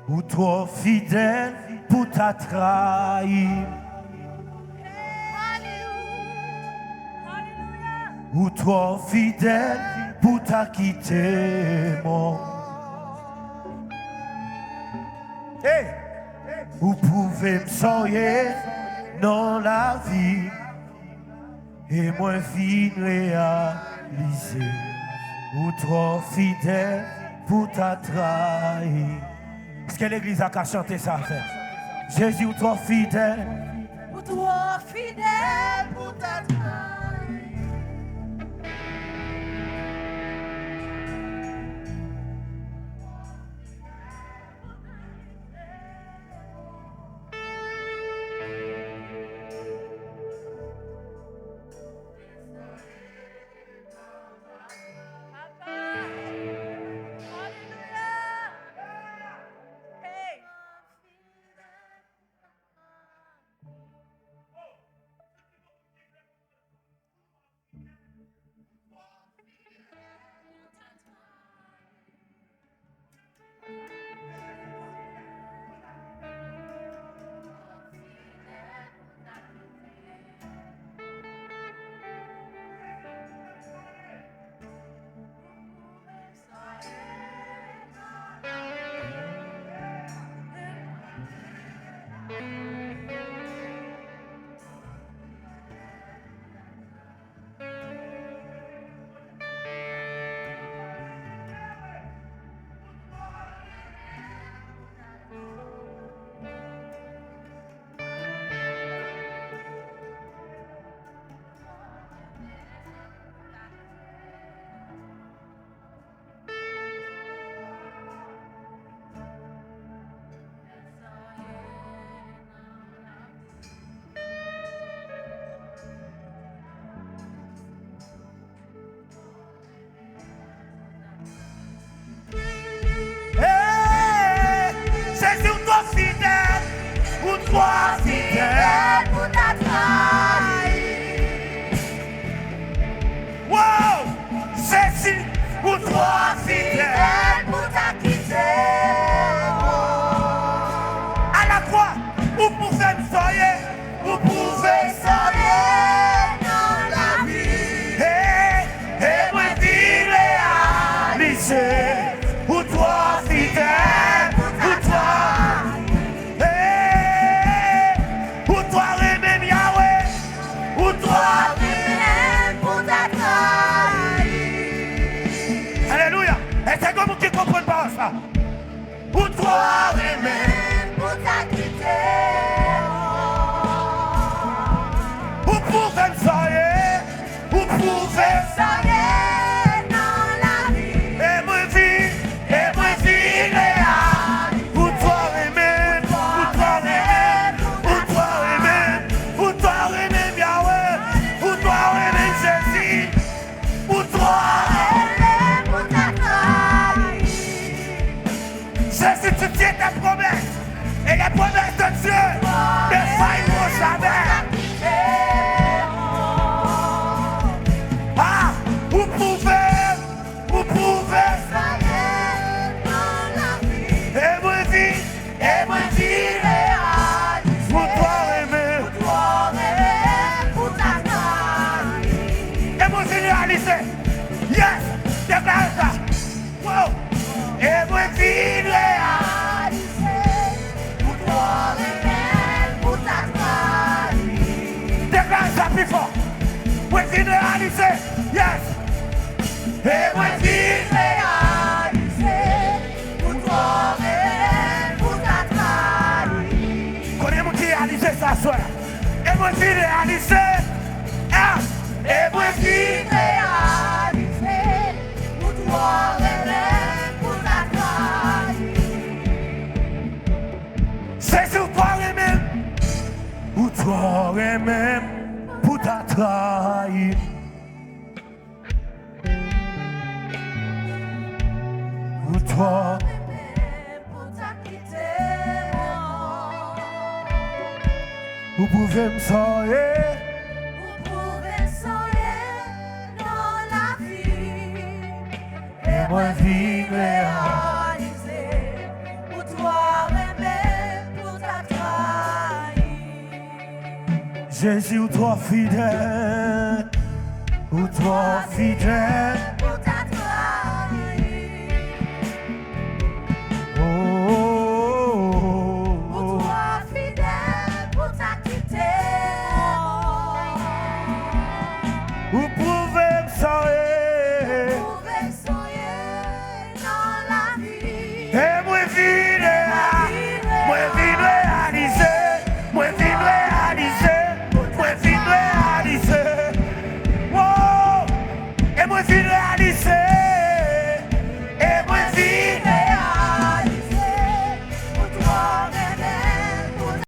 ou trop fidèle pour ta trahir. Ou trop fidèle pour ta quitter mon. Hey! Vous pouvez me soigner dans la vie et moi fin réaliser. Ou trop fidèle pour ta trahir. Est-ce que l'église a qu'à chanter ça? Jésus, ou trop fidèle. Ou trop fidèle pour ta trahir. Vous pouvez me soigner. Vous pouvez me soigner dans la vie. Et moi vivre réaliser pour toi. Jésus, ou toi fidèle,